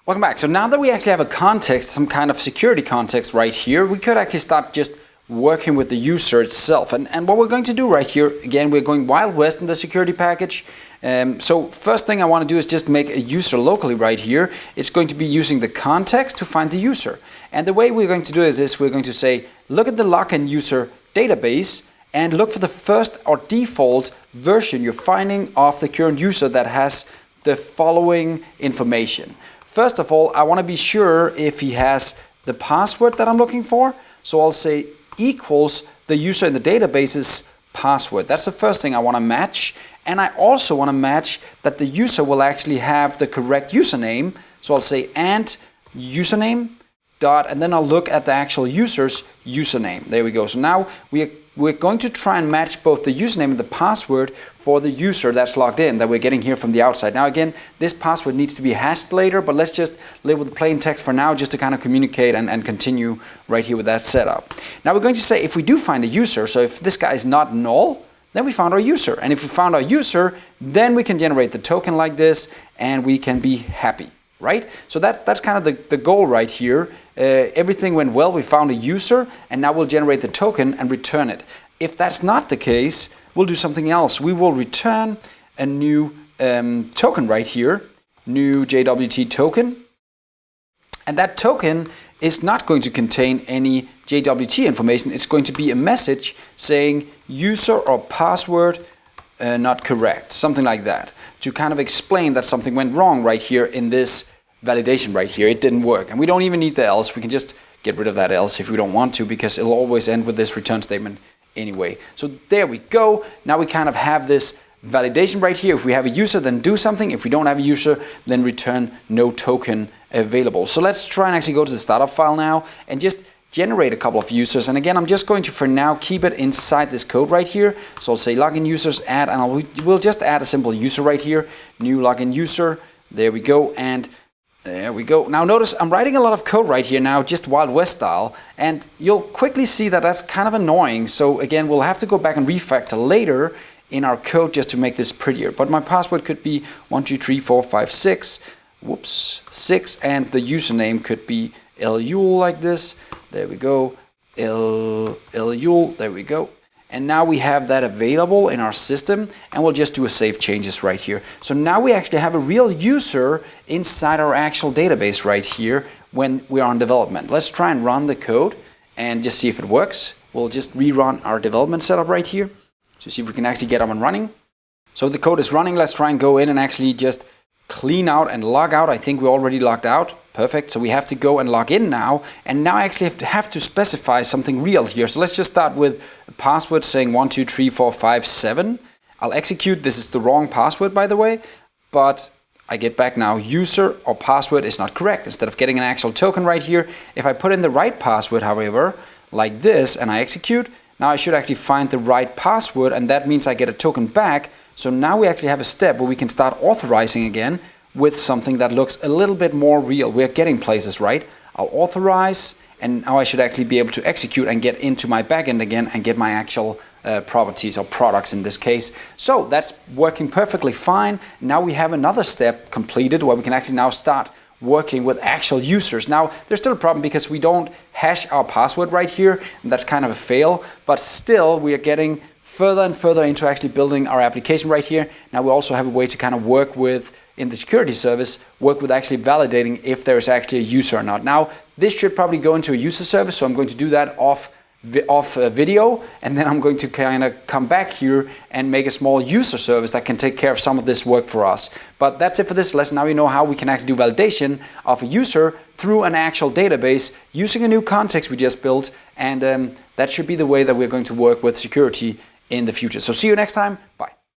Welcome back. So now that we actually have a context, some kind of security context right here, we could actually start just working with the user itself. And what we're going to do right here, again, we're going Wild West in the security package. So first thing I want to do is just make a user locally right here. It's going to be using the context to find the user. And the way we're going to do is we're going to say, look at the login user database and look for the first or default version you're finding of the current user that has the following information. First of all, I want to be sure if he has the password that I'm looking for. So I'll say equals the user in the database's password. That's the first thing I want to match. And I also want to match that the user will actually have the correct username. So I'll say and username dot, and then I'll look at the actual user's username. There we go. So now we're going to try and match both the username and the password for the user that's logged in that we're getting here from the outside. Now again, this password needs to be hashed later, but let's just live with plain text for now just to kind of communicate and continue right here with that setup. Now we're going to say if we do find a user, so if this guy is not null, then we found our user. And if we found our user, then we can generate the token like this and we can be happy. Right? So that's kind of the goal right here. Everything went well, we found a user, and now we'll generate the token and return it. If that's not the case, we'll do something else. We will return a new token right here, new JWT token. And that token is not going to contain any JWT information. It's going to be a message saying user or password not correct, something like that, to kind of explain that something went wrong right here in this validation right here. It didn't work, and we don't even need the else. We can just get rid of that else if we don't want to, because it'll always end with this return statement anyway. So there we go. Now we kind of have this validation right here. If we have a user, then do something. If we don't have a user, then return no token available. So let's try and actually go to the startup file now and just generate a couple of users. And again, I'm just going to, for now, keep it inside this code right here. So I'll say login users add, and we'll just add a simple user right here, new login user. There we go, and there we go. Now notice I'm writing a lot of code right here now, just Wild West style, and you'll quickly see that that's kind of annoying. So again, we'll have to go back and refactor later in our code just to make this prettier. But my password could be 123456, whoops, 6, and the username could be LUL like this. There we go, LUL, there we go. And now we have that available in our system, and we'll just do a save changes right here. So now we actually have a real user inside our actual database right here when we're on development. Let's try and run the code and just see if it works. We'll just rerun our development setup right here to see if we can actually get up and running. So the code is running. Let's try and go in and actually just clean out and log out. I think we already logged out. Perfect. So we have to go and log in now. And now I actually have to specify something real here. So let's just start with a password saying 123457. I'll execute. This is the wrong password, by the way. But I get back now user or password is not correct. Instead of getting an actual token right here, if I put in the right password, however, like this, and I execute, now I should actually find the right password, and that means I get a token back. So now we actually have a step where we can start authorizing again with something that looks a little bit more real. We're getting places, right? I'll authorize, and now I should actually be able to execute and get into my backend again and get my actual properties or products in this case. So that's working perfectly fine. Now we have another step completed where we can actually now start working with actual users. Now there's still a problem because we don't hash our password right here, and that's kind of a fail, but still we are getting further and further into actually building our application right here. Now we also have a way to kind of work with, in the security service, work with actually validating if there is actually a user or not. Now this should probably go into a user service, so I'm going to do that off video, and then I'm going to kind of come back here and make a small user service that can take care of some of this work for us. But that's it for this lesson. Now you know how we can actually do validation of a user through an actual database using a new context we just built, and that should be the way that we're going to work with security in the future. So see you next time. Bye.